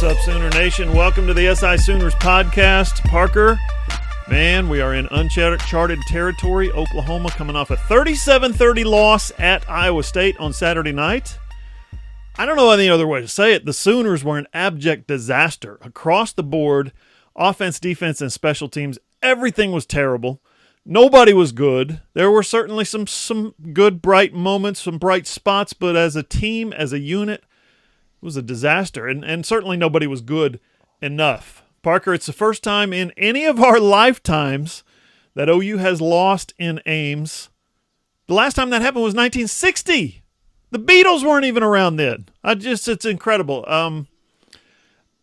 up, Sooner Nation? Welcome to the SI Sooners podcast. Parker, man, we are in uncharted territory. Oklahoma coming off a 37-30 loss at Iowa State on Saturday night. I don't know any other way to say it. The Sooners were an abject disaster across the board. Offense, defense, and special teams. Everything was terrible. Nobody was good. There were certainly some good, bright moments, some bright spots, but as a team, as a unit, it was a disaster, and certainly nobody was good enough. Parker, it's the first time in any of our lifetimes that OU has lost in Ames. The last time that happened was 1960. The Beatles weren't even around then. It's incredible.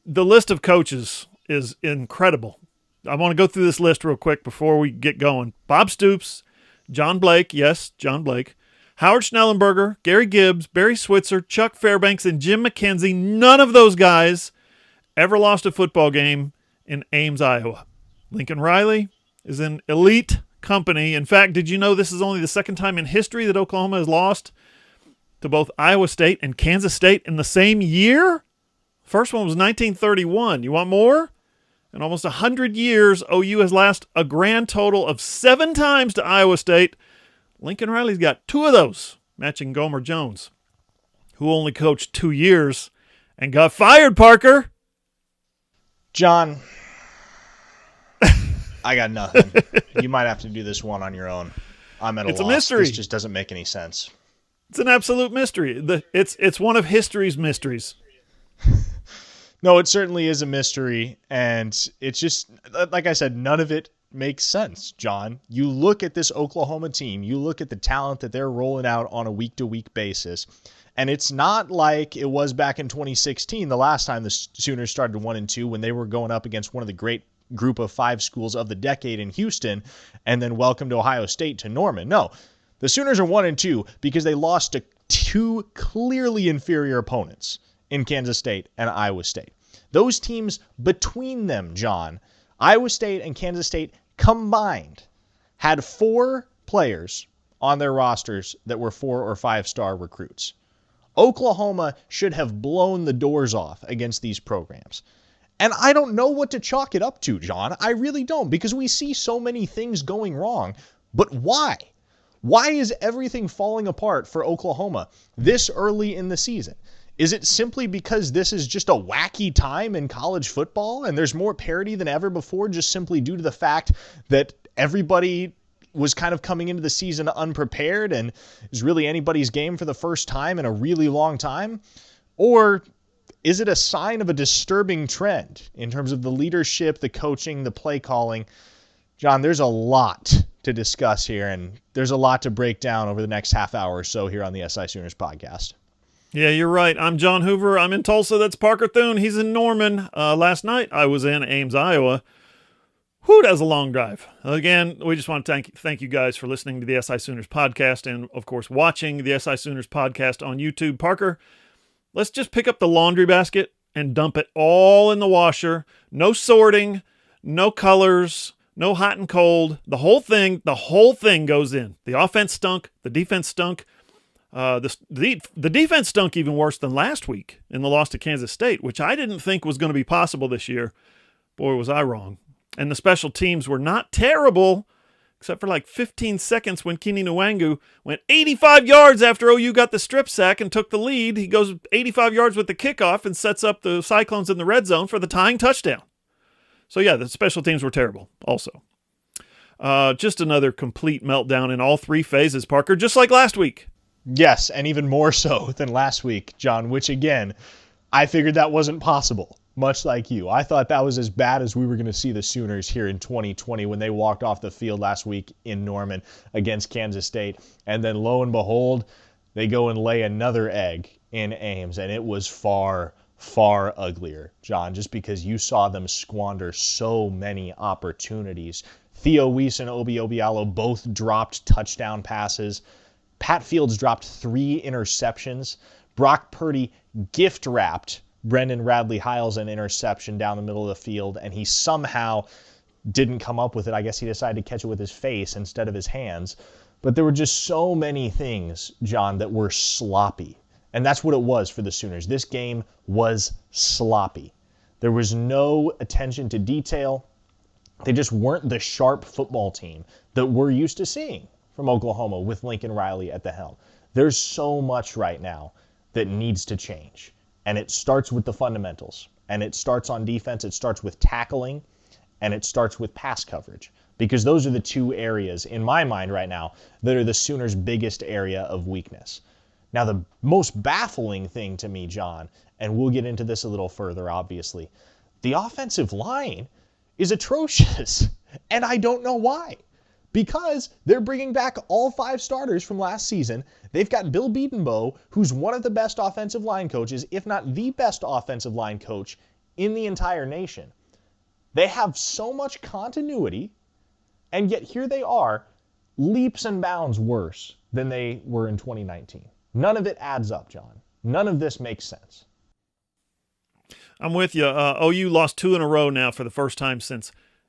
The list of coaches is incredible. I want to go through this list real quick before we get going. Bob Stoops, John Blake, yes, John Blake, Howard Schnellenberger, Gary Gibbs, Barry Switzer, Chuck Fairbanks, and Jim McKenzie. None of those guys ever lost a football game in Ames, Iowa. Lincoln Riley is in elite company. In fact, did you know this is only the second time in history that Oklahoma has lost to both Iowa State and Kansas State in the same year? First one was 1931. You want more? In almost 100 years, OU has lost a grand total of 7 times to Iowa State. Lincoln Riley's got 2 of those, matching Gomer Jones, who only coached 2 years and got fired, Parker. John, I got nothing. You might have to do this one on your own. I'm at a loss. It's a mystery. This just doesn't make any sense. It's an absolute mystery. It's one of history's mysteries. No, it certainly is a mystery, and it's just, like I said, none of it makes sense, John. You look at this Oklahoma team, you look at the talent that they're rolling out on a week-to-week basis, and it's not like it was back in 2016, the last time the Sooners started 1-2, when they were going up against one of the great group of 5 schools of the decade in Houston, and then welcomed Ohio State to Norman. No, the Sooners are 1-2 because they lost to 2 clearly inferior opponents in Kansas State and Iowa State. Those teams between them, John, Iowa State and Kansas State combined had 4 players on their rosters that were 4 or 5-star recruits. Oklahoma should have blown the doors off against these programs. And I don't know what to chalk it up to, John. I really don't, because we see so many things going wrong. But why? Why is everything falling apart for Oklahoma this early in the season? Is it simply because this is just a wacky time in college football and there's more parity than ever before, just simply due to the fact that everybody was kind of coming into the season unprepared and is really anybody's game for the first time in a really long time? Or is it a sign of a disturbing trend in terms of the leadership, the coaching, the play calling? John, there's a lot to discuss here, and there's a lot to break down over the next half hour or so here on the SI Sooners podcast. Yeah, you're right. I'm John Hoover. I'm in Tulsa. That's Parker Thune. He's in Norman. Last night, I was in Ames, Iowa. Whew, that was a long drive. Again, we just want to thank you guys for listening to the SI Sooners podcast and, of course, watching the SI Sooners podcast on YouTube. Parker, let's just pick up the laundry basket and dump it all in the washer. No sorting, no colors, no hot and cold. The whole thing goes in. The offense stunk. The defense stunk. The defense stunk even worse than last week in the loss to Kansas State, which I didn't think was going to be possible this year. Boy, was I wrong. And the special teams were not terrible, except for like 15 seconds when Kini Nwangu went 85 yards after OU got the strip sack and took the lead. He goes 85 yards with the kickoff and sets up the Cyclones in the red zone for the tying touchdown. So yeah, the special teams were terrible also. Just another complete meltdown in all 3 phases, Parker, just like last week. Yes, and even more so than last week, John, which again, I figured that wasn't possible, much like you. I thought that was as bad as we were going to see the Sooners here in 2020 when they walked off the field last week in Norman against Kansas State. And then lo and behold, they go and lay another egg in Ames, and it was far, far uglier, John, just because you saw them squander so many opportunities. Theo Weiss and Obi Obialo both dropped touchdown passes. Pat Fields dropped 3 interceptions. Brock Purdy gift-wrapped Brendan Radley-Hiles an interception down the middle of the field, and he somehow didn't come up with it. I guess he decided to catch it with his face instead of his hands. But there were just so many things, John, that were sloppy. And that's what it was for the Sooners. This game was sloppy. There was no attention to detail. They just weren't the sharp football team that we're used to seeing from Oklahoma with Lincoln Riley at the helm. There's so much right now that needs to change. And it starts with the fundamentals. And it starts on defense. It starts with tackling. And it starts with pass coverage. Because those are the two areas, in my mind right now, that are the Sooners' biggest area of weakness. Now, the most baffling thing to me, John, and we'll get into this a little further, obviously, the offensive line is atrocious. And I don't know why. Because they're bringing back all 5 starters from last season. They've got Bill Bedenbaugh, who's one of the best offensive line coaches, if not the best offensive line coach in the entire nation. They have so much continuity, and yet here they are, leaps and bounds worse than they were in 2019. None of it adds up, John. None of this makes sense. I'm with you. OU lost 2 in a row now for the first time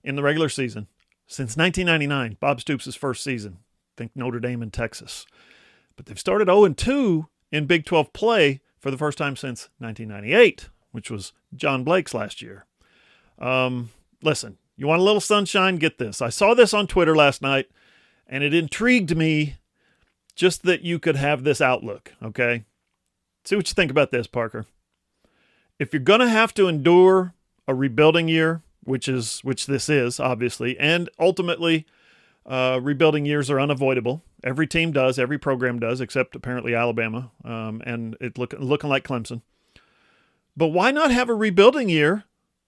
in the regular season. Since 1999, Bob Stoops' first season. Think Notre Dame and Texas. But they've started 0-2 in Big 12 play for the first time since 1998, which was John Blake's last year. Listen, you want a little sunshine? Get this. I saw this on Twitter last night, and it intrigued me just that you could have this outlook, okay? See what you think about this, Parker. If you're going to have to endure a rebuilding year, which this is, obviously, and ultimately rebuilding years are unavoidable. Every team does, every program does, except apparently Alabama, and it looking like Clemson. But why not have a rebuilding year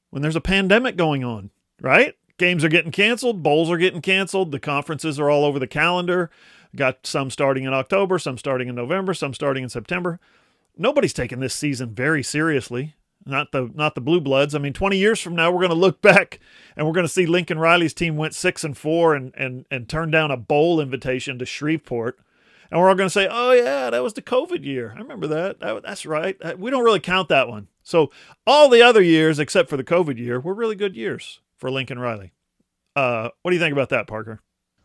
when there's a pandemic going on, right? Games are getting canceled, bowls are getting canceled, the conferences are all over the calendar. Got some starting in October, some starting in November, some starting in September. Nobody's taking this season very seriously. Not the Blue Bloods. I mean, 20 years from now, we're going to look back and we're going to see Lincoln Riley's team went 6-4 and turned down a bowl invitation to Shreveport. And we're all going to say, oh, yeah, that was the COVID year. I remember that. That's right. We don't really count that one. So all the other years, except for the COVID year, were really good years for Lincoln Riley. What do you think about that, Parker?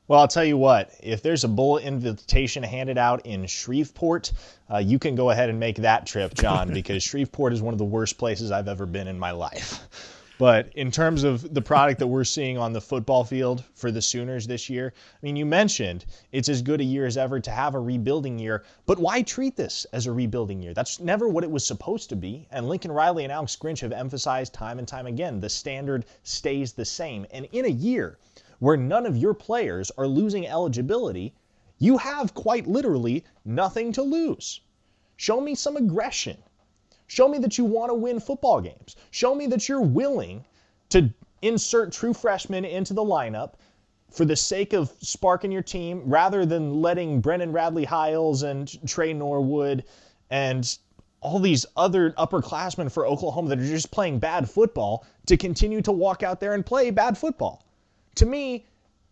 Well, I'll tell you what, if there's a bowl invitation handed out in Shreveport, you can go ahead and make that trip, John, because Shreveport is one of the worst places I've ever been in my life. But in terms of the product that we're seeing on the football field for the Sooners this year, I mean, you mentioned it's as good a year as ever to have a rebuilding year, but why treat this as a rebuilding year? That's never what it was supposed to be, and Lincoln Riley and Alex Grinch have emphasized time and time again, the standard stays the same. And in a year where none of your players are losing eligibility, you have quite literally nothing to lose. Show me some aggression. Show me that you want to win football games. Show me that you're willing to insert true freshmen into the lineup for the sake of sparking your team rather than letting Brennan Radley-Hiles and Trey Norwood and all these other upperclassmen for Oklahoma that are just playing bad football to continue to walk out there and play bad football. To me,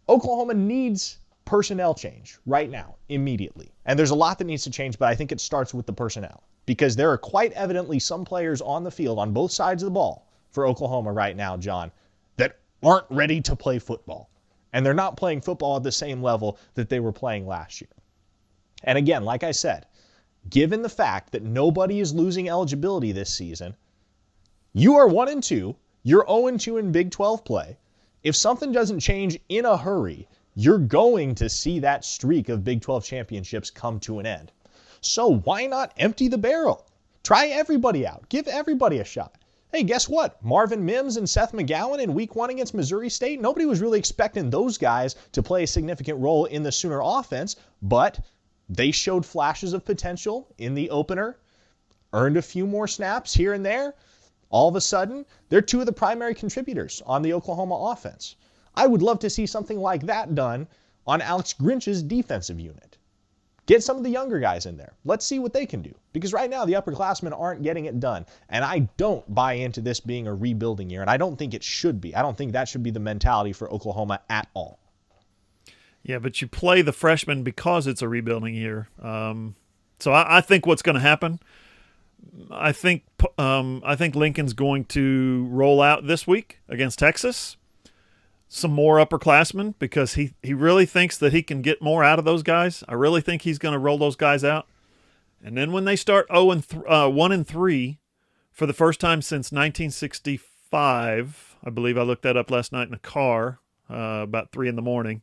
Oklahoma needs personnel change right now, immediately. And there's a lot that needs to change, but I think it starts with the personnel. Because there are quite evidently some players on the field on both sides of the ball for Oklahoma right now, John, that aren't ready to play football. And they're not playing football at the same level that they were playing last year. And again, like I said, given the fact that nobody is losing eligibility this season, you are 1-2, you're 0-2 in Big 12 play. If something doesn't change in a hurry, you're going to see that streak of Big 12 championships come to an end. So why not empty the barrel? Try everybody out. Give everybody a shot. Hey, guess what? Marvin Mims and Seth McGowan in Week 1 against Missouri State, nobody was really expecting those guys to play a significant role in the Sooner offense, but they showed flashes of potential in the opener, earned a few more snaps here and there. All of a sudden, they're 2 of the primary contributors on the Oklahoma offense. I would love to see something like that done on Alex Grinch's defensive unit. Get some of the younger guys in there. Let's see what they can do. Because right now, the upperclassmen aren't getting it done. And I don't buy into this being a rebuilding year. And I don't think it should be. I don't think that should be the mentality for Oklahoma at all. Yeah, but you play the freshmen because it's a rebuilding year. So I think what's going to happen, I think Lincoln's going to roll out this week against Texas some more upperclassmen because he really thinks that he can get more out of those guys. I really think he's going to roll those guys out. And then when they start 1-3 for the first time since 1964, 5. I believe I looked that up last night in the car about 3 in the morning.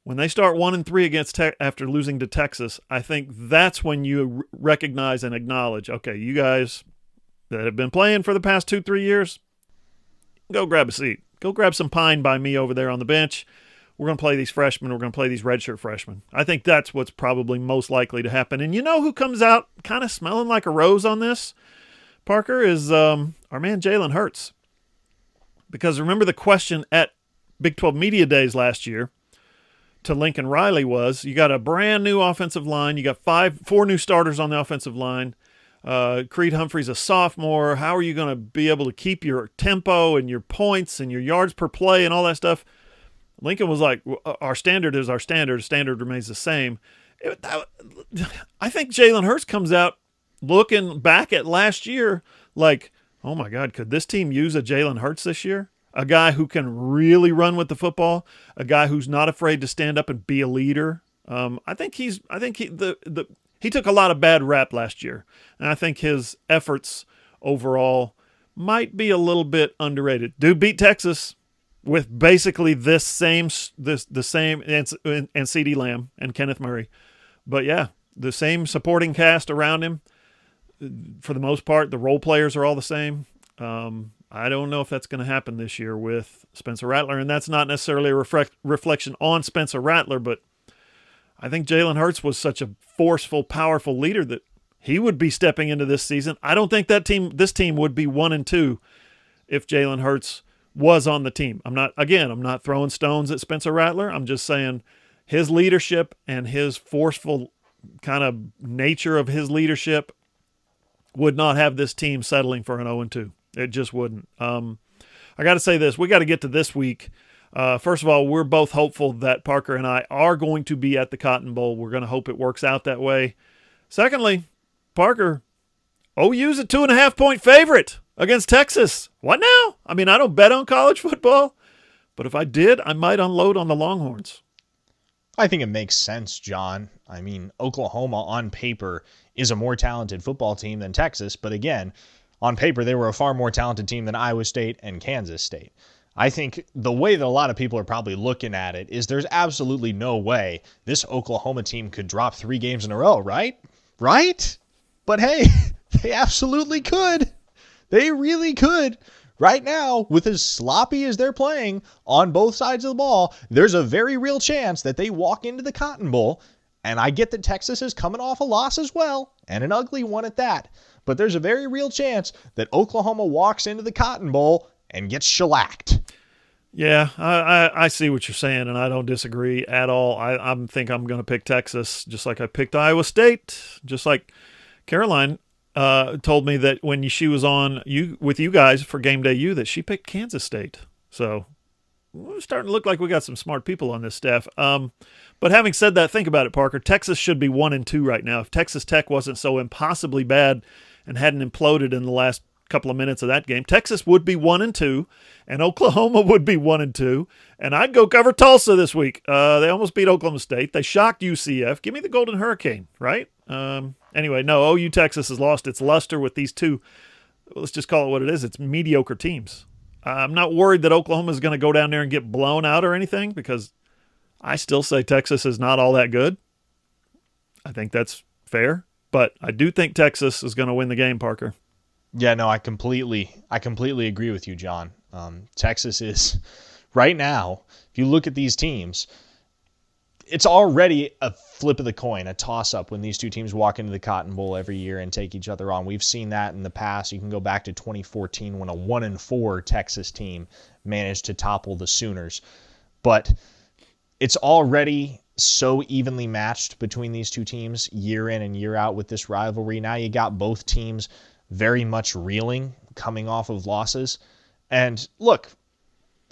When they start 1-3 against after losing to Texas, I think that's when you recognize and acknowledge, okay, you guys that have been playing for the past 2-3 years, go grab a seat. Go grab some pine by me over there on the bench. We're going to play these freshmen. We're going to play these redshirt freshmen. I think that's what's probably most likely to happen. And you know who comes out kind of smelling like a rose on this, Parker, is our man Jalen Hurts. Because remember the question at Big 12 Media Days last year to Lincoln Riley was, you got a brand new offensive line. You got 4 new starters on the offensive line. Creed Humphrey's a sophomore. How are you going to be able to keep your tempo and your points and your yards per play and all that stuff? Lincoln was like, our standard is our standard. Standard remains the same. I think Jalen Hurts comes out looking back at last year like, oh my God, could this team use a Jalen Hurts this year? A guy who can really run with the football, a guy who's not afraid to stand up and be a leader. I think he took a lot of bad rap last year, and I think his efforts overall might be a little bit underrated. Dude beat Texas with basically the same and CeeDee Lamb and Kenneth Murray. But yeah, the same supporting cast around him. For the most part, the role players are all the same. I don't know if that's going to happen this year with Spencer Rattler, and that's not necessarily a reflection on Spencer Rattler, but I think Jalen Hurts was such a forceful, powerful leader that he would be stepping into this season. I don't think this team would be 1-2 if Jalen Hurts was on the team. I'm not throwing stones at Spencer Rattler. I'm just saying his leadership and his forceful kind of nature of his leadership would not have this team settling for an 0-2. It just wouldn't. I got to say this. We got to get to this week. First of all, we're both hopeful that Parker and I are going to be at the Cotton Bowl. We're going to hope it works out that way. Secondly, Parker, OU's a 2.5-point favorite against Texas. What now? I mean, I don't bet on college football, but if I did, I might unload on the Longhorns. I think it makes sense, John. I mean, Oklahoma on paper is a more talented football team than Texas, but again, on paper, they were a far more talented team than Iowa State and Kansas State. I think the way that a lot of people are probably looking at it is there's absolutely no way this Oklahoma team could drop 3 games in a row, right? Right? But hey, they absolutely could. They really could. Right now, with as sloppy as they're playing on both sides of the ball, there's a very real chance that they walk into the Cotton Bowl, and I get that Texas is coming off a loss as well, and an ugly one at that. But there's a very real chance that Oklahoma walks into the Cotton Bowl and gets shellacked. Yeah, I see what you're saying, and I don't disagree at all. I think I'm going to pick Texas, just like I picked Iowa State, just like Caroline told me that when she was on with you guys for Game Day U, that she picked Kansas State. So we're starting to look like we got some smart people on this staff. But having said that, think about it, Parker. Texas should be 1-2 right now. If Texas Tech wasn't so impossibly bad and hadn't imploded in the last couple of minutes of that game, Texas would be 1-2, and Oklahoma would be 1-2, and I'd go cover Tulsa this week. They almost beat Oklahoma State. They shocked UCF. Give me the Golden Hurricane, right? Anyway, no, OU Texas has lost its luster with these two. Let's just call it what it is. It's mediocre teams. I'm not worried that Oklahoma is going to go down there and get blown out or anything, because I still say Texas is not all that good. I think that's fair, but I do think Texas is going to win the game, Parker. Yeah, no, I completely agree with you, John. Texas is, right now, if you look at these teams, it's already a flip of the coin, a toss-up when these two teams walk into the Cotton Bowl every year and take each other on. We've seen that in the past. You can go back to 2014 when a 1-4 Texas team managed to topple the Sooners. But it's already so evenly matched between these two teams year in and year out with this rivalry. Now you got both teams very much reeling, coming off of losses. And look,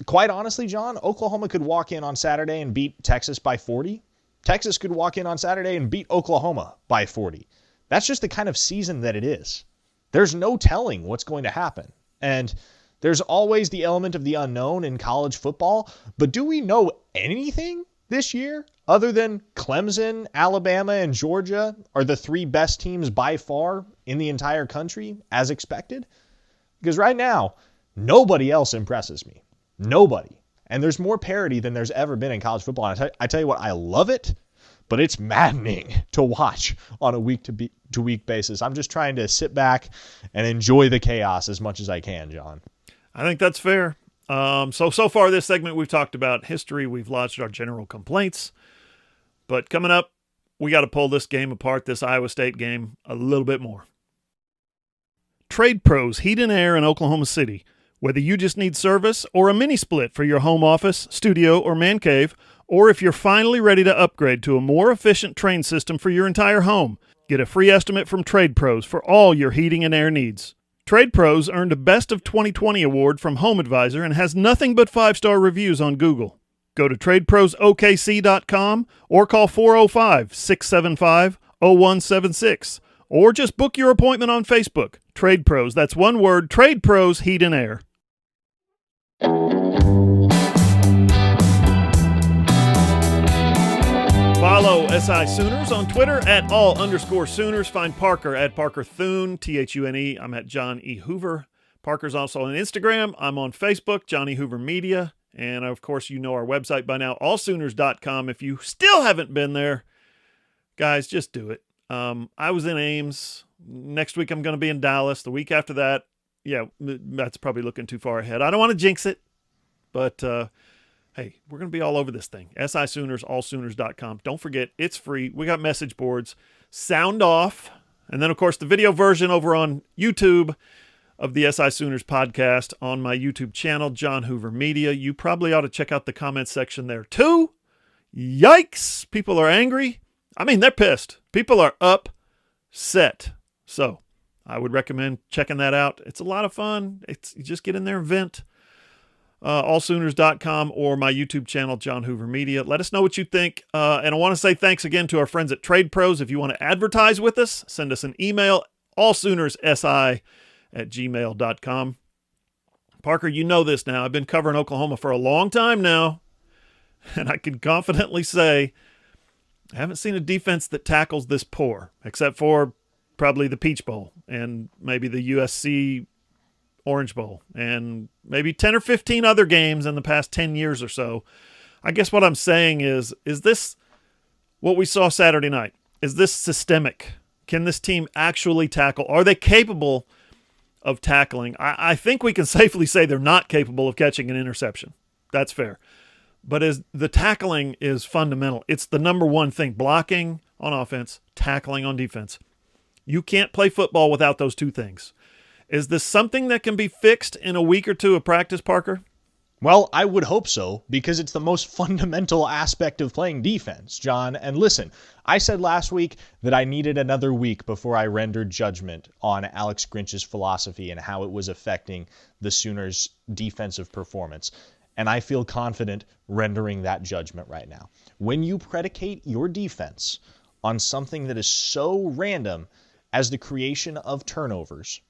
quite honestly, John, Oklahoma could walk in on Saturday and beat Texas by 40. Texas could walk in on Saturday and beat Oklahoma by 40. That's just the kind of season that it is. There's no telling what's going to happen. And there's always the element of the unknown in college football. But do we know anything this year other than Clemson, Alabama, and Georgia are the 3 best teams by far in the entire country, as expected? Because right now, nobody else impresses me. Nobody. And there's more parity than there's ever been in college football. And I tell you what, I love it, but it's maddening to watch on a week-to-week basis. I'm just trying to sit back and enjoy the chaos as much as I can, John. I think that's fair. So far this segment, we've talked about history. We've lodged our general complaints. But coming up, we got to pull this game apart, this Iowa State game, a little bit more. Trade Pros Heat and Air in Oklahoma City. Whether you just need service or a mini split for your home office, studio, or man cave, or if you're finally ready to upgrade to a more efficient train system for your entire home, get a free estimate from Trade Pros for all your heating and air needs. Trade Pros earned a Best of 2020 award from Home Advisor and has nothing but 5-star reviews on Google. Go to TradeProsOKC.com or call 405-675-0176 or just book your appointment on Facebook. Trade Pros, that's one word, Trade Pros Heat and Air. Follow SI Sooners on Twitter at @all_Sooners. Find Parker at Parker Thune, Thune. I'm at John E. Hoover. Parker's also on Instagram. I'm on Facebook, Johnny Hoover Media. And, of course, you know our website by now, allsooners.com. If you still haven't been there, guys, just do it. I was in Ames. Next week I'm going to be in Dallas. The week after that, yeah, that's probably looking too far ahead. I don't want to jinx it, but hey, we're going to be all over this thing. SI Sooners, allsooners.com. Don't forget, it's free. We got message boards. Sound off. And then, of course, the video version over on YouTube of the SI Sooners podcast on my YouTube channel, John Hoover Media. You probably ought to check out the comments section there, too. Yikes. People are angry. I mean, they're pissed. People are upset. So I would recommend checking that out. It's a lot of fun. You just get in there and vent. Allsooners.com or my YouTube channel, John Hoover Media. Let us know what you think. And I want to say thanks again to our friends at Trade Pros. If you want to advertise with us, send us an email, allsoonersi@gmail.com. Parker, you know this now. I've been covering Oklahoma for a long time now, and I can confidently say I haven't seen a defense that tackles this poor, except for probably the Peach Bowl and maybe the USC Orange Bowl and maybe 10 or 15 other games in the past 10 years or so. I guess what I'm saying is this what we saw Saturday night? Is this systemic? Can this team actually tackle? Are they capable of tackling? I think we can safely say they're not capable of catching an interception. That's fair. But as the tackling is fundamental. It's the number one thing. Blocking on offense, tackling on defense. You can't play football without those two things. Is this something that can be fixed in a week or two of practice, Parker? Well, I would hope so, because it's the most fundamental aspect of playing defense, John. And listen, I said last week that I needed another week before I rendered judgment on Alex Grinch's philosophy and how it was affecting the Sooners' defensive performance. And I feel confident rendering that judgment right now. When you predicate your defense on something that is so random as the creation of turnovers,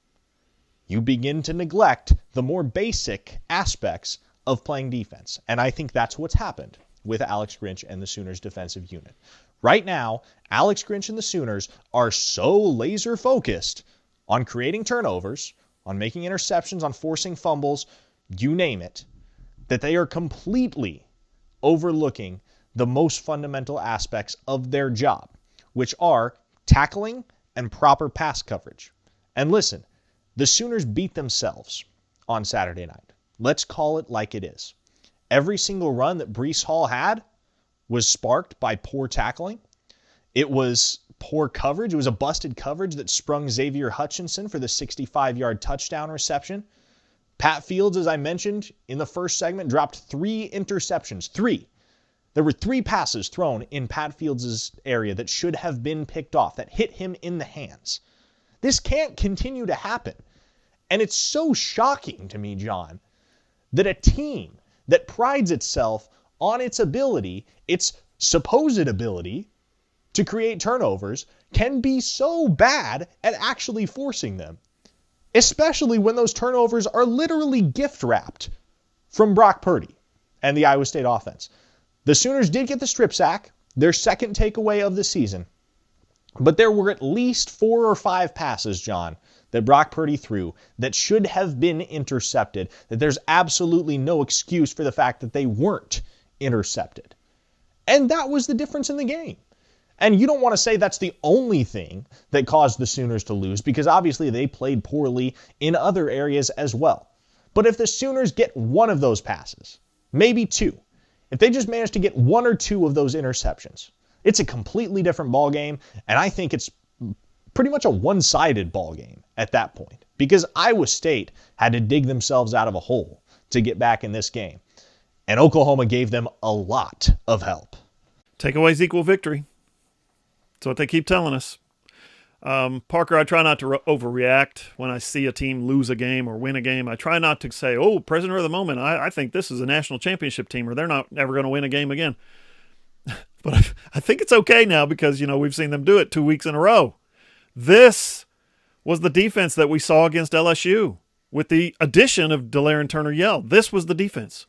you begin to neglect the more basic aspects of playing defense. And I think that's what's happened with Alex Grinch and the Sooners defensive unit. Right now, Alex Grinch and the Sooners are so laser focused on creating turnovers, on making interceptions, on forcing fumbles, you name it, that they are completely overlooking the most fundamental aspects of their job, which are tackling and proper pass coverage. And listen, the Sooners beat themselves on Saturday night. Let's call it like it is. Every single run that Breece Hall had was sparked by poor tackling. It was poor coverage. It was a busted coverage that sprung Xavier Hutchinson for the 65-yard touchdown reception. Pat Fields, as I mentioned in the first segment, dropped 3 interceptions. 3. There were 3 passes thrown in Pat Fields' area that should have been picked off, that hit him in the hands. This can't continue to happen. And it's so shocking to me, John, that a team that prides itself on its ability, its supposed ability to create turnovers, can be so bad at actually forcing them. Especially when those turnovers are literally gift-wrapped from Brock Purdy and the Iowa State offense. The Sooners did get the strip sack, their second takeaway of the season. But there were at least 4 or 5 passes, John, that Brock Purdy threw that should have been intercepted, that there's absolutely no excuse for the fact that they weren't intercepted. And that was the difference in the game. And you don't want to say that's the only thing that caused the Sooners to lose, because obviously they played poorly in other areas as well. But if the Sooners get one of those passes, maybe two, if they just manage to get one or two of those interceptions, it's a completely different ball game, and I think it's pretty much a one-sided ball game at that point, because Iowa State had to dig themselves out of a hole to get back in this game, and Oklahoma gave them a lot of help. Takeaways equal victory. That's what they keep telling us. Parker, I try not to overreact when I see a team lose a game or win a game. I try not to say, oh, prisoner of the moment, I think this is a national championship team, or they're not ever going to win a game again. But I think it's okay now because, we've seen them do it 2 weeks in a row. This was the defense that we saw against LSU with the addition of Delaren Turner-Yell. This was the defense.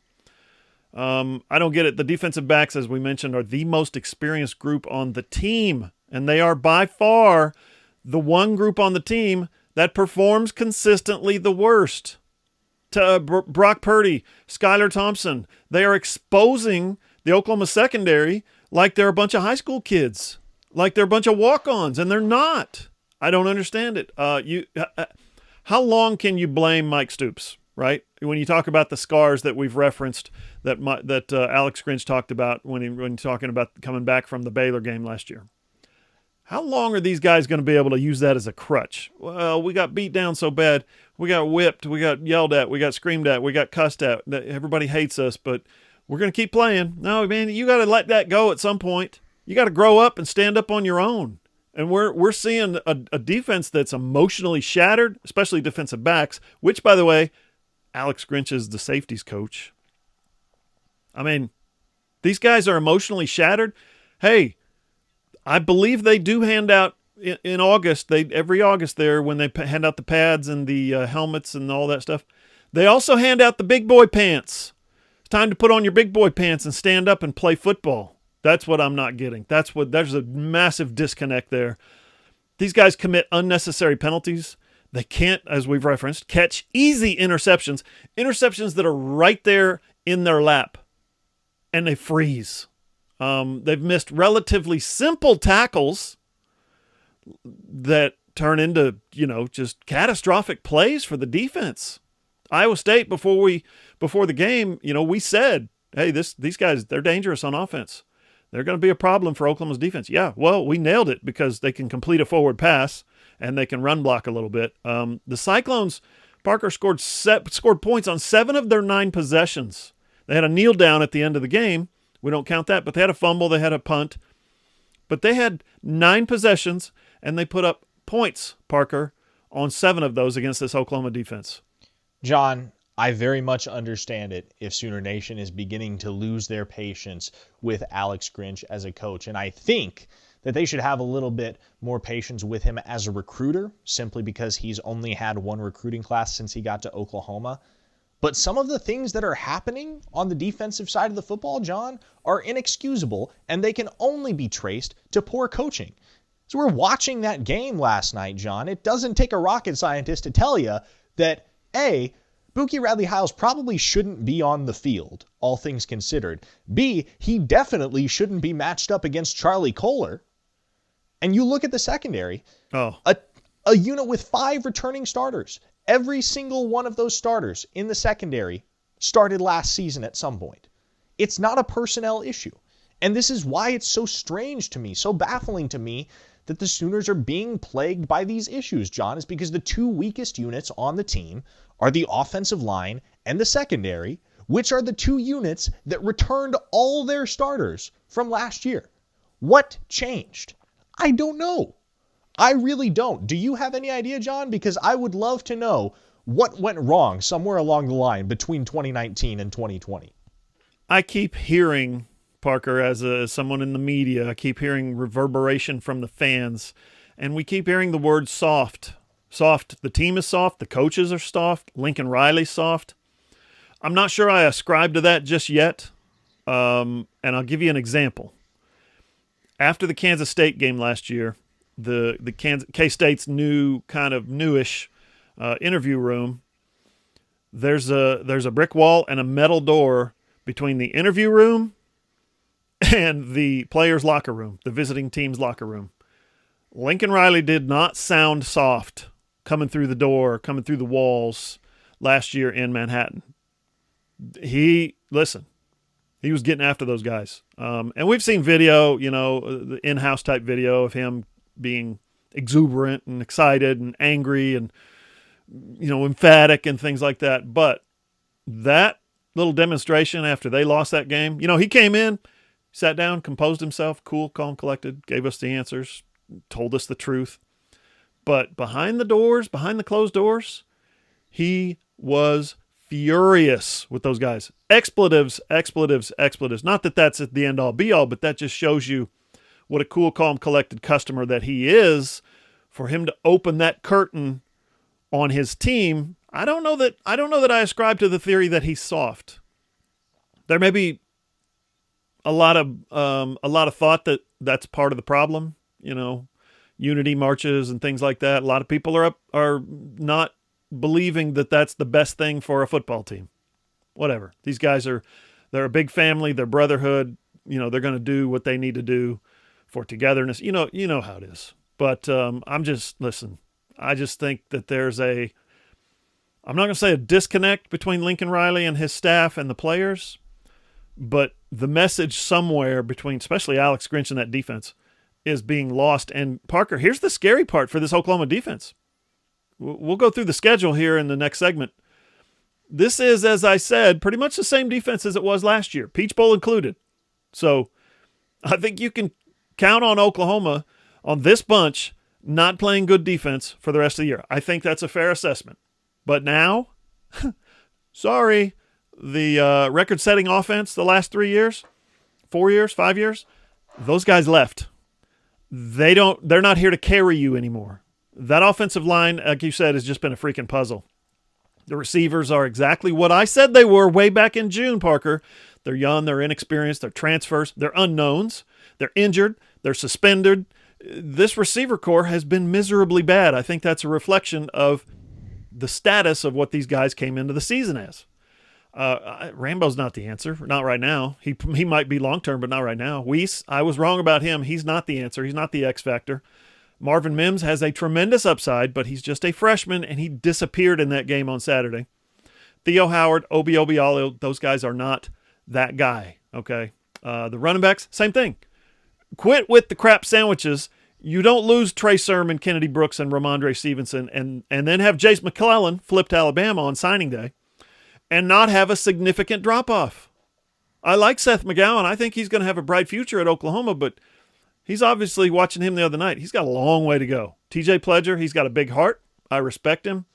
I don't get it. The defensive backs, as we mentioned, are the most experienced group on the team, and they are by far the one group on the team that performs consistently the worst. To Brock Purdy, Skylar Thompson, they are exposing the Oklahoma secondary like they're a bunch of high school kids, like they're a bunch of walk-ons, and they're not. I don't understand it. How long can you blame Mike Stoops, right? When you talk about the scars that we've referenced that Alex Grinch talked about when talking about coming back from the Baylor game last year. How long are these guys going to be able to use that as a crutch? Well, we got beat down so bad. We got whipped. We got yelled at. We got screamed at. We got cussed at. Everybody hates us, but we're going to keep playing. No, man, you got to let that go at some point. You got to grow up and stand up on your own. And we're seeing a defense that's emotionally shattered, especially defensive backs, which, by the way, Alex Grinch is the safeties coach. I mean, these guys are emotionally shattered. Hey, I believe they do hand out in August. Every August there, when they hand out the pads and the helmets and all that stuff, they also hand out the big boy pants. It's time to put on your big boy pants and stand up and play football. That's what I'm not getting. There's a massive disconnect there. These guys commit unnecessary penalties. They can't, as we've referenced, catch easy interceptions that are right there in their lap, and they freeze. They've missed relatively simple tackles that turn into, just catastrophic plays for the defense. Iowa State, before the game, we said, hey, these guys, they're dangerous on offense. They're going to be a problem for Oklahoma's defense. Yeah, well, we nailed it because they can complete a forward pass and they can run block a little bit. The Cyclones, Parker scored points on 7 of their 9 possessions. They had a kneel down at the end of the game. We don't count that, but they had a fumble, they had a punt. But they had 9 possessions, and they put up points, Parker, on 7 of those against this Oklahoma defense. John, I very much understand it if Sooner Nation is beginning to lose their patience with Alex Grinch as a coach. And I think that they should have a little bit more patience with him as a recruiter, simply because he's only had 1 recruiting class since he got to Oklahoma. But some of the things that are happening on the defensive side of the football, John, are inexcusable, and they can only be traced to poor coaching. So we're watching that game last night, John. It doesn't take a rocket scientist to tell you that, A, Buki Radley-Hiles probably shouldn't be on the field, all things considered. B, he definitely shouldn't be matched up against Charlie Kohler. And you look at the secondary, a unit with 5 returning starters. Every single one of those starters in the secondary started last season at some point. It's not a personnel issue. And this is why it's so strange to me, so baffling to me, that the Sooners are being plagued by these issues, John, is because the 2 weakest units on the team are the offensive line and the secondary, which are the 2 units that returned all their starters from last year. What changed? I don't know. I really don't. Do you have any idea, John? Because I would love to know what went wrong somewhere along the line between 2019 and 2020. I keep hearing, Parker, as someone in the media, I keep hearing reverberation from the fans, and we keep hearing the word soft. Soft. The team is soft. The coaches are soft. Lincoln Riley's soft. I'm not sure I ascribe to that just yet, and I'll give you an example. After the Kansas State game last year, the K-State's new kind of newish interview room, there's a brick wall and a metal door between the interview room and the players' locker room, the visiting team's locker room. Lincoln Riley did not sound soft coming through the door, coming through the walls last year in Manhattan. He was getting after those guys. And we've seen video, the in-house type video of him being exuberant and excited and angry and, emphatic and things like that. But that little demonstration after they lost that game, he came in, sat down, composed himself, cool, calm, collected, gave us the answers, told us the truth. But behind the closed doors, he was furious with those guys. Expletives. Not that that's at the end all be all, but that just shows you what a cool, calm, collected customer that he is. For him to open that curtain on his team, I don't know that I ascribe to the theory that he's soft. There may be a lot of thought that that's part of the problem. Unity marches and things like that. A lot of people are not believing that that's the best thing for a football team. Whatever. These guys they're a big family, they're brotherhood. They're going to do what they need to do for togetherness. You know how it is. But I just think that there's I'm not going to say a disconnect between Lincoln Riley and his staff and the players, but the message somewhere between, especially Alex Grinch and that defense, is being lost. And Parker, here's the scary part for this Oklahoma defense. We'll go through the schedule here in the next segment. This is, as I said, pretty much the same defense as it was last year, Peach Bowl included. So I think you can count on Oklahoma, on this bunch, not playing good defense for the rest of the year. I think that's a fair assessment. But now, sorry, the record-setting offense the last 3 years, 4 years, 5 years, those guys left. They're not here to carry you anymore. That offensive line, like you said, has just been a freaking puzzle. The receivers are exactly what I said they were way back in June, Parker. They're young, they're inexperienced, they're transfers, they're unknowns, they're injured, they're suspended. This receiver core has been miserably bad. I think that's a reflection of the status of what these guys came into the season as. Rambo's not the answer. Not right now. He might be long-term, but not right now. Weiss, I was wrong about him. He's not the answer. He's not the X factor. Marvin Mims has a tremendous upside, but he's just a freshman, and he disappeared in that game on Saturday. Theo Howard, Obi Obialo, those guys are not that guy, okay? The running backs, same thing. Quit with the crap sandwiches. You don't lose Trey Sermon, Kennedy Brooks, and Ramondre Stevenson, and then have Jace McClellan flip to Alabama on signing day and not have a significant drop-off. I like Seth McGowan. I think he's going to have a bright future at Oklahoma, but he's obviously, watching him the other night, he's got a long way to go. TJ Pledger, he's got a big heart. I respect him,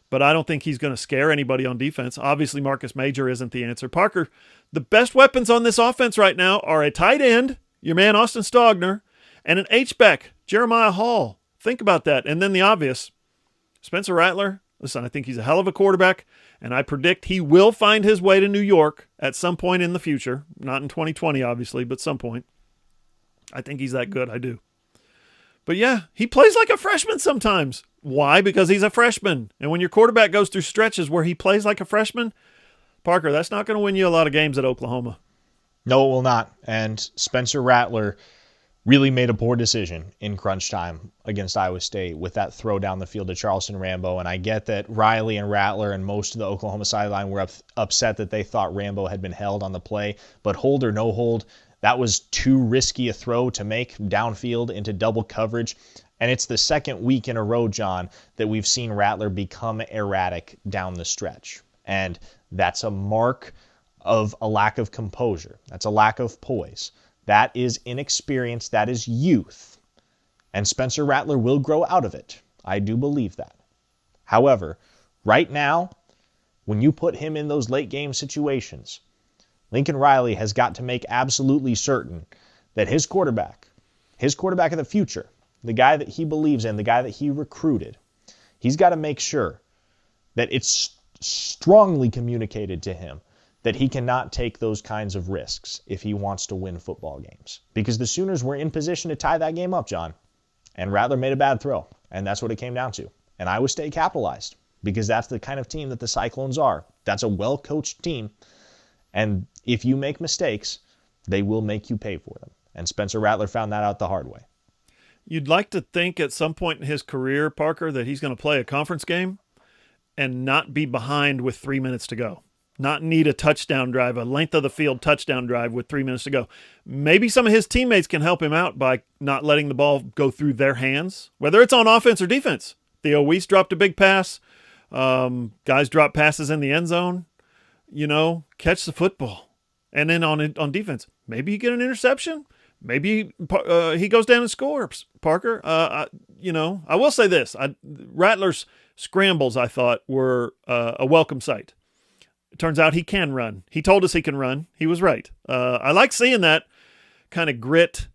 but I don't think he's going to scare anybody on defense. Obviously, Marcus Major isn't the answer. Parker, the best weapons on this offense right now are a tight end, your man Austin Stogner, and an H-back, Jeremiah Hall. Think about that. And then the obvious, Spencer Rattler. Listen, I think he's a hell of a quarterback, and I predict he will find his way to New York at some point in the future. Not in 2020, obviously, but some point. I think he's that good. I do. But yeah, he plays like a freshman sometimes. Why? Because he's a freshman. And when your quarterback goes through stretches where he plays like a freshman, Parker, that's not going to win you a lot of games at Oklahoma. No, it will not. And Spencer Rattler really made a poor decision in crunch time against Iowa State with that throw down the field to Charleston Rambo. And I get that Riley and Rattler and most of the Oklahoma sideline were upset that they thought Rambo had been held on the play. But hold or no hold, that was too risky a throw to make downfield into double coverage. And it's the second week in a row, John, that we've seen Rattler become erratic down the stretch. And that's a mark of a lack of composure. That's a lack of poise. That is inexperience. That is youth. And Spencer Rattler will grow out of it. I do believe that. However, right now, when you put him in those late game situations, Lincoln Riley has got to make absolutely certain that his quarterback of the future, the guy that he believes in, the guy that he recruited, he's got to make sure that it's strongly communicated to him that he cannot take those kinds of risks if he wants to win football games. Because the Sooners were in position to tie that game up, John. And Rattler made a bad throw. And that's what it came down to. And Iowa State capitalized. because that's the kind of team that the Cyclones are. That's a well-coached team. And if you make mistakes, they will make you pay for them. And Spencer Rattler found that out the hard way. You'd like to think at some point in his career, Parker, that he's going to play a conference game and not be behind with 3 minutes to go. Not need a touchdown drive, a length of the field touchdown drive with 3 minutes to go. Maybe some of his teammates can help him out by not letting the ball go through their hands, whether it's on offense or defense. Theo Weiss dropped a big pass. Guys drop passes in the end zone. Catch the football. And then on defense, maybe you get an interception. Maybe he goes down and scores, Parker. I will say this. Rattler's scrambles, I thought, were a welcome sight. It turns out he can run. He told us he can run. He was right. I like seeing that kind of grit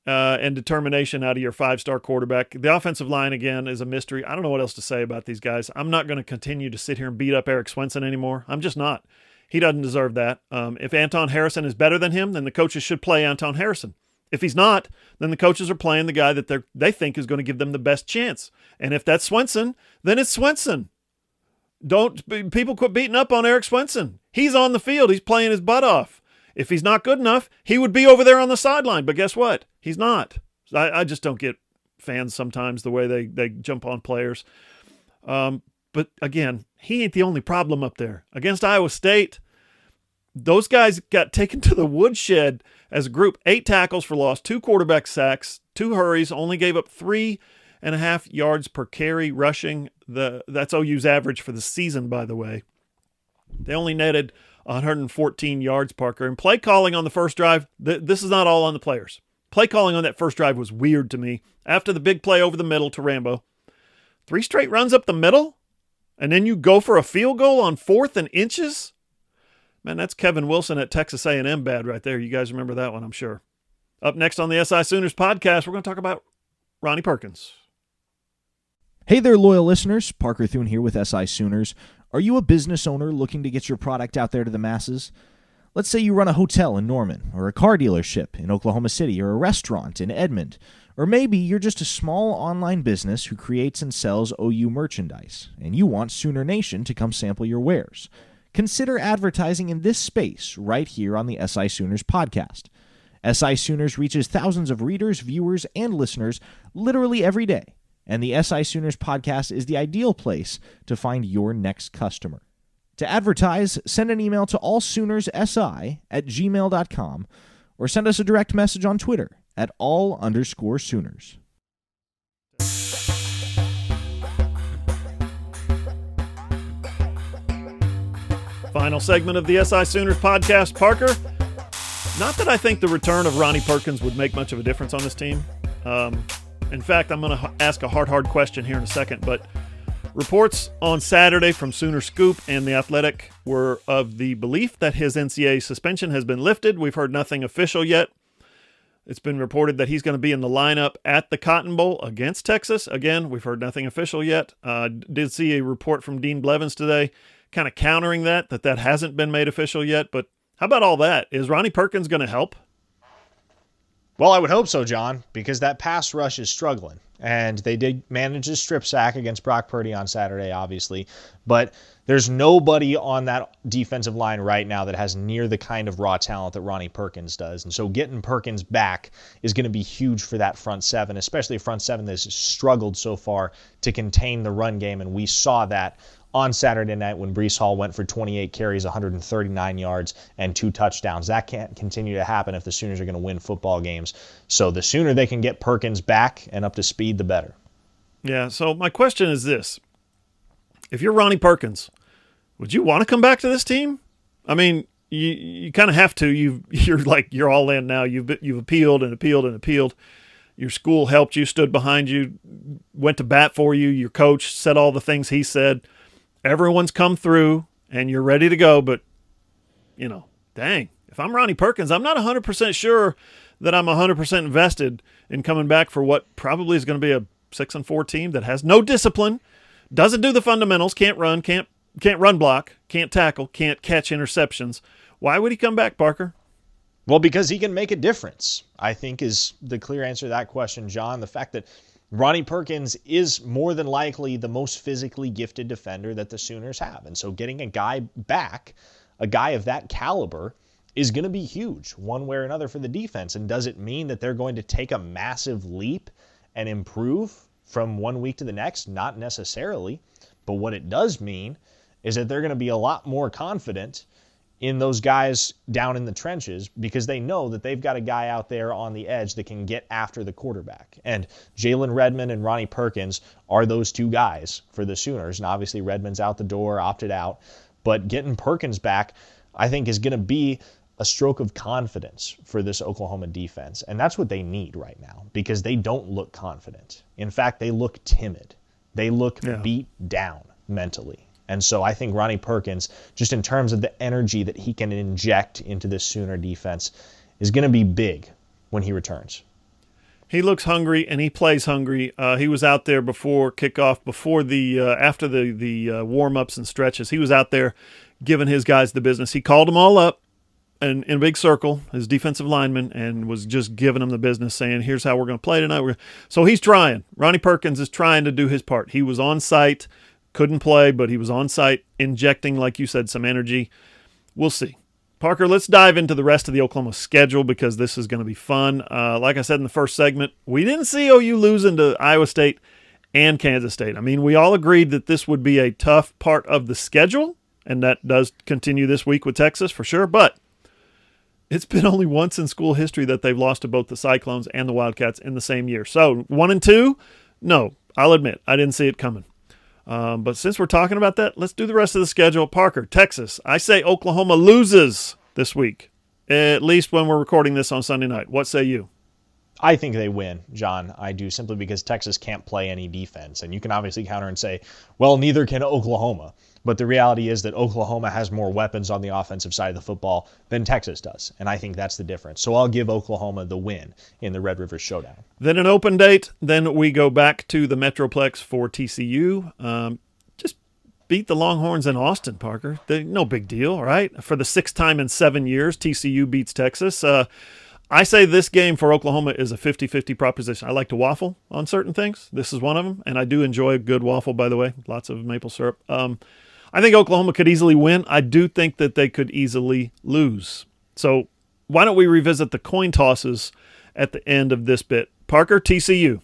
and determination out of your five-star quarterback. The offensive line, again, is a mystery. I don't know what else to say about these guys. I'm not going to continue to sit here and beat up Eric Swenson anymore. I'm just not. He doesn't deserve that. If Anton Harrison is better than him, then the coaches should play Anton Harrison. If he's not, then the coaches are playing the guy that they think is going to give them the best chance. And if that's Swenson, then it's Swenson. People quit beating up on Eric Swenson. He's on the field. He's playing his butt off. If he's not good enough, he would be over there on the sideline. But guess what? He's not. I just don't get fans sometimes the way they jump on players. But again, he ain't the only problem up there. Against Iowa State, those guys got taken to the woodshed as a group. 8 tackles for loss, 2 quarterback sacks, 2 hurries, only gave up 3.5 yards per carry rushing. That's OU's average for the season, by the way. They only netted 114 yards, Parker. And play calling on the first drive, this is not all on the players. Play calling on that first drive was weird to me. After the big play over the middle to Rambo, 3 straight runs up the middle, and then you go for a field goal on 4th and inches? Man, that's Kevin Wilson at Texas A&M bad right there. You guys remember that one, I'm sure. Up next on the SI Sooners podcast, we're going to talk about Ronnie Perkins. Hey there, loyal listeners. Parker Thune here with SI Sooners. Are you a business owner looking to get your product out there to the masses? Let's say you run a hotel in Norman, or a car dealership in Oklahoma City, or a restaurant in Edmond. Or maybe you're just a small online business who creates and sells OU merchandise, and you want Sooner Nation to come sample your wares. Consider advertising in this space right here on the SI Sooners podcast. SI Sooners reaches thousands of readers, viewers, and listeners literally every day, and the SI Sooners podcast is the ideal place to find your next customer. To advertise, send an email to allsoonersi@gmail.com or send us a direct message on Twitter at @all_Sooners. Final segment of the SI Sooners podcast, Parker. Not that I think the return of Ronnie Perkins would make much of a difference on this team. In fact, I'm going to ask a hard question here in a second, but reports on Saturday from Sooner Scoop and The Athletic were of the belief that his NCAA suspension has been lifted. We've heard nothing official yet. It's been reported that he's going to be in the lineup at the Cotton Bowl against Texas. Again, we've heard nothing official yet. Did see a report from Dean Blevins today kind of countering that hasn't been made official yet. But how about all that? Is Ronnie Perkins going to help? Well, I would hope so, John, because that pass rush is struggling. And they did manage a strip sack against Brock Purdy on Saturday, obviously. But there's nobody on that defensive line right now that has near the kind of raw talent that Ronnie Perkins does. And so getting Perkins back is going to be huge for that front seven, especially a front seven that's struggled so far to contain the run game. And we saw that on Saturday night when Breece Hall went for 28 carries, 139 yards, and 2 touchdowns. That can't continue to happen if the Sooners are going to win football games. So the sooner they can get Perkins back and up to speed, the better. Yeah, so my question is this. If you're Ronnie Perkins, would you want to come back to this team? I mean, you kind of have to. You're all in now. You've appealed and appealed and appealed. Your school helped you, stood behind you, went to bat for you. Your coach said all the things he said. Everyone's come through, and you're ready to go. But, dang, if I'm Ronnie Perkins, I'm not 100% sure that I'm 100% invested in coming back for what probably is going to be a 6-4 team that has no discipline, doesn't do the fundamentals, can't run, can't run block, can't tackle, can't catch interceptions. Why would he come back, Parker? Well, because he can make a difference, I think, is the clear answer to that question, John. The fact that Ronnie Perkins is more than likely the most physically gifted defender that the Sooners have. And so getting a guy back, a guy of that caliber, is going to be huge one way or another for the defense. And does it mean that they're going to take a massive leap and improve from 1 week to the next? Not necessarily. But what it does mean is that they're going to be a lot more confident in those guys down in the trenches because they know that they've got a guy out there on the edge that can get after the quarterback. And Jalen Redmond and Ronnie Perkins are those two guys for the Sooners. And obviously Redmond's out the door, opted out. But getting Perkins back, I think, is going to be a stroke of confidence for this Oklahoma defense. And that's what they need right now because they don't look confident. In fact, they look timid. They look beat down mentally. And so I think Ronnie Perkins, just in terms of the energy that he can inject into this Sooner defense, is going to be big when he returns. He looks hungry, and he plays hungry. He was out there before kickoff, after the warm-ups and stretches. He was out there giving his guys the business. He called them all up in a big circle, his defensive linemen, and was just giving them the business, saying, here's how we're going to play tonight. So he's trying. Ronnie Perkins is trying to do his part. He was on site. Couldn't play, but he was on site injecting, like you said, some energy. We'll see. Parker, let's dive into the rest of the Oklahoma schedule because this is going to be fun. Like I said in the first segment, we didn't see OU losing to Iowa State and Kansas State. I mean, we all agreed that this would be a tough part of the schedule, and that does continue this week with Texas for sure, but it's been only once in school history that they've lost to both the Cyclones and the Wildcats in the same year. So 1 and 2, no, I'll admit, I didn't see it coming. But since we're talking about that, let's do the rest of the schedule. Parker, Texas. I say Oklahoma loses this week, at least when we're recording this on Sunday night. What say you? I think they win, John. I do, simply because Texas can't play any defense. And you can obviously counter and say, well, neither can Oklahoma. But the reality is that Oklahoma has more weapons on the offensive side of the football than Texas does. And I think that's the difference. So I'll give Oklahoma the win in the Red River Showdown. Then an open date. Then we go back to the Metroplex for TCU. Just beat the Longhorns in Austin, Parker. No big deal, right? For the 6th time in 7 years, TCU beats Texas. I say this game for Oklahoma is a 50-50 proposition. I like to waffle on certain things. This is one of them. And I do enjoy a good waffle, by the way. Lots of maple syrup. I think Oklahoma could easily win. I do think that they could easily lose. So why don't we revisit the coin tosses at the end of this bit? Parker, TCU.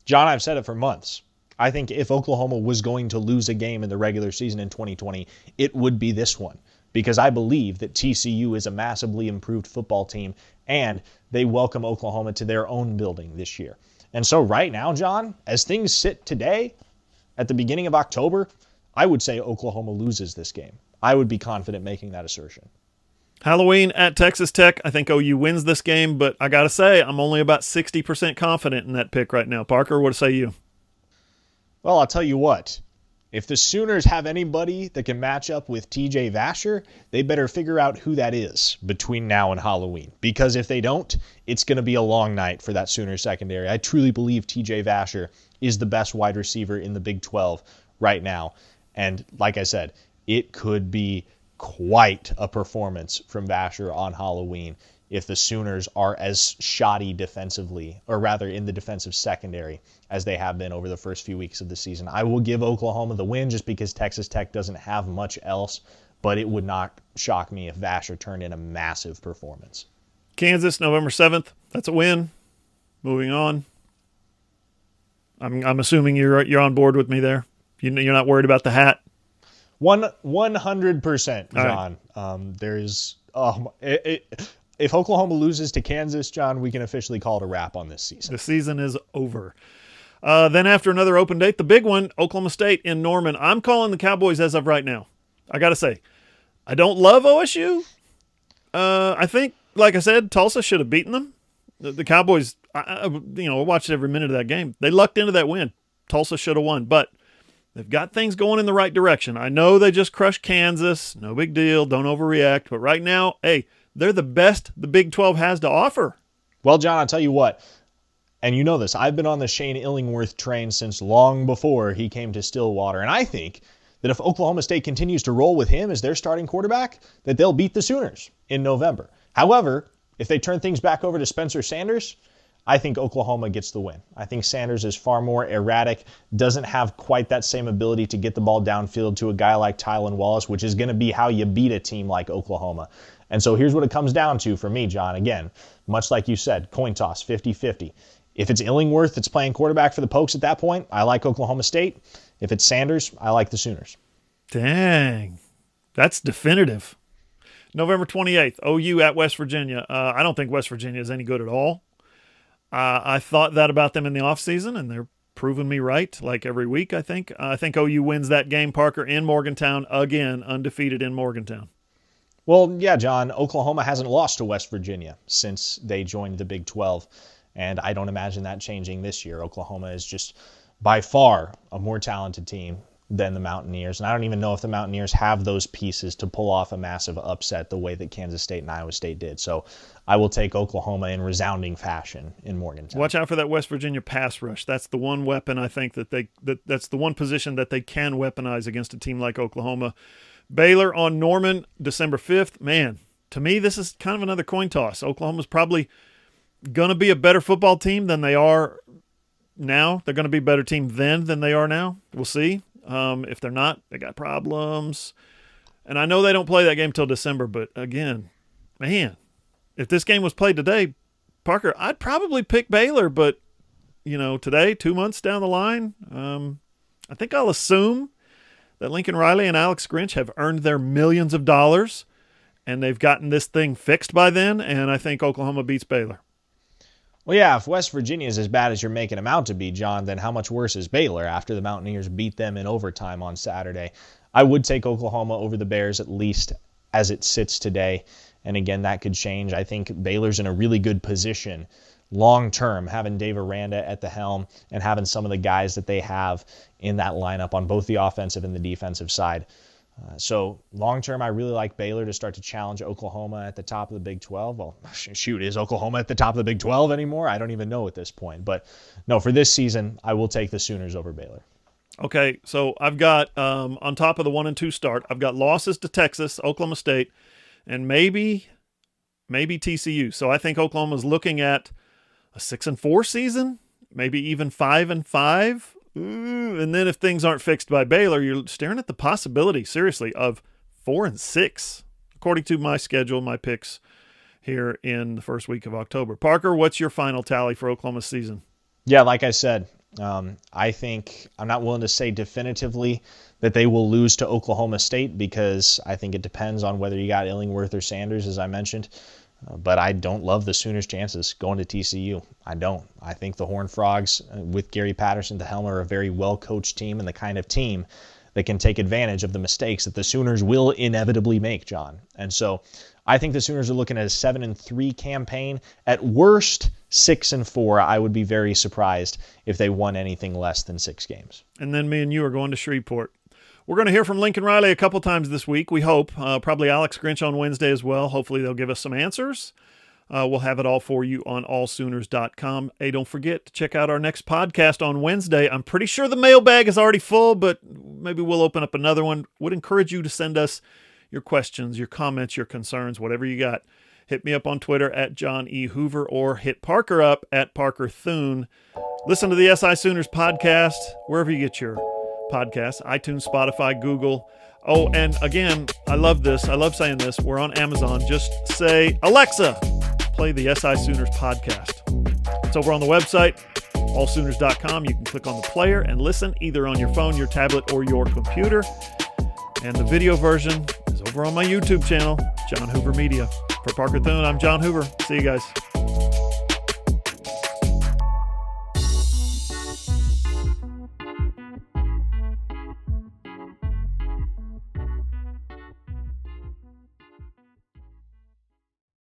John, I've said it for months. I think if Oklahoma was going to lose a game in the regular season in 2020, it would be this one. Because I believe that TCU is a massively improved football team, and they welcome Oklahoma to their own building this year. And so right now, John, as things sit today, at the beginning of October, I would say Oklahoma loses this game. I would be confident making that assertion. Halloween at Texas Tech. I think OU wins this game, but I got to say, I'm only about 60% confident in that pick right now. Parker, what say you? Well, I'll tell you what. If the Sooners have anybody that can match up with TJ Vasher, they better figure out who that is between now and Halloween. Because if they don't, it's going to be a long night for that Sooners secondary. I truly believe TJ Vasher is the best wide receiver in the Big 12 right now. And like I said, it could be quite a performance from Vasher on Halloween if the Sooners are as shoddy defensively, or rather in the defensive secondary, as they have been over the first few weeks of the season. I will give Oklahoma the win just because Texas Tech doesn't have much else, but it would not shock me if Vasher turned in a massive performance. Kansas, November 7th. That's a win. Moving on. I'm assuming you're on board with me there. You're not worried about the hat? 100%, John. Right. If Oklahoma loses to Kansas, John, we can officially call it a wrap on this season. The season is over. Then after another open date, the big one, Oklahoma State in Norman. I'm calling the Cowboys as of right now. I got to say, I don't love OSU. I think, like I said, Tulsa should have beaten them. The Cowboys, I watched every minute of that game. They lucked into that win. Tulsa should have won, but they've got things going in the right direction. I know they just crushed Kansas. No big deal. Don't overreact. But right now, hey, they're the best the Big 12 has to offer. Well, John, I'll tell you what, and you know this, I've been on the Shane Illingworth train since long before he came to Stillwater, and I think that if Oklahoma State continues to roll with him as their starting quarterback, that they'll beat the Sooners in November. However, if they turn things back over to Spencer Sanders, I think Oklahoma gets the win. I think Sanders is far more erratic, doesn't have quite that same ability to get the ball downfield to a guy like Tylan Wallace, which is going to be how you beat a team like Oklahoma. And so here's what it comes down to for me, John. Again, much like you said, coin toss, 50-50. If it's Illingworth that's playing quarterback for the Pokes at that point, I like Oklahoma State. If it's Sanders, I like the Sooners. Dang. That's definitive. November 28th, OU at West Virginia. I don't think West Virginia is any good at all. I thought that about them in the offseason, and they're proving me right like every week, I think. I think OU wins that game, Parker, in Morgantown, again, undefeated in Morgantown. Well, yeah, John, Oklahoma hasn't lost to West Virginia since they joined the Big 12, and I don't imagine that changing this year. Oklahoma is just by far a more talented team than the Mountaineers, and I don't even know if the Mountaineers have those pieces to pull off a massive upset the way that Kansas State and Iowa State did. So I will take Oklahoma in resounding fashion in Morgantown. Watch out for that West Virginia pass rush. That's the one weapon I think that's the one position that they can weaponize against a team like Oklahoma. Baylor on Norman, December 5th. Man, to me, this is kind of another coin toss. Oklahoma's probably going to be a better football team than they are now. They're going to be a better team then than they are now. We'll see. If they're not, they got problems. And I know they don't play that game till December, but again, man, if this game was played today, Parker, I'd probably pick Baylor, but, today, 2 months down the line, I think I'll assume that Lincoln Riley and Alex Grinch have earned their millions of dollars, and they've gotten this thing fixed by then, and I think Oklahoma beats Baylor. Well, yeah, if West Virginia is as bad as you're making them out to be, John, then how much worse is Baylor after the Mountaineers beat them in overtime on Saturday? I would take Oklahoma over the Bears, at least as it sits today. And again, that could change. I think Baylor's in a really good position long-term, having Dave Aranda at the helm and having some of the guys that they have in that lineup on both the offensive and the defensive side. So long-term, I really like Baylor to start to challenge Oklahoma at the top of the Big 12. Well, shoot, is Oklahoma at the top of the Big 12 anymore? I don't even know at this point. But no, for this season, I will take the Sooners over Baylor. Okay, so I've got, on top of the 1 and 2 start, I've got losses to Texas, Oklahoma State, and maybe TCU. So I think Oklahoma's looking at a 6-4 season, maybe even 5-5. And then if things aren't fixed by Baylor, you're staring at the possibility, seriously, of 4-6, according to my schedule, my picks here in the first week of October. Parker, what's your final tally for Oklahoma's season? Yeah, like I said, I think I'm not willing to say definitively that they will lose to Oklahoma State because I think it depends on whether you got Illingworth or Sanders, as I mentioned. But I don't love the Sooners' chances going to TCU. I don't. I think the Horned Frogs, with Gary Patterson at the helm, are a very well-coached team and the kind of team that can take advantage of the mistakes that the Sooners will inevitably make, John. And so I think the Sooners are looking at a 7-3 campaign. At worst, 6-4. I would be very surprised if they won anything less than 6 games. And then me and you are going to Shreveport. We're going to hear from Lincoln Riley a couple times this week, we hope. Probably Alex Grinch on Wednesday as well. Hopefully they'll give us some answers. We'll have it all for you on allsooners.com. Hey, don't forget to check out our next podcast on Wednesday. I'm pretty sure the mailbag is already full, but maybe we'll open up another one. Would encourage you to send us your questions, your comments, your concerns, whatever you got. Hit me up on Twitter at John E. Hoover or hit Parker up at Parker Thune. Listen to the SI Sooners podcast wherever you get your podcasts, iTunes, Spotify, Google. Oh, and again, I love this. I love saying this. We're on Amazon. Just say, Alexa, play the SI Sooners podcast. It's over on the website, allsooners.com. You can click on the player and listen either on your phone, your tablet, or your computer. And the video version is over on my YouTube channel, John Hoover Media. For Parker Thune, I'm John Hoover. See you guys.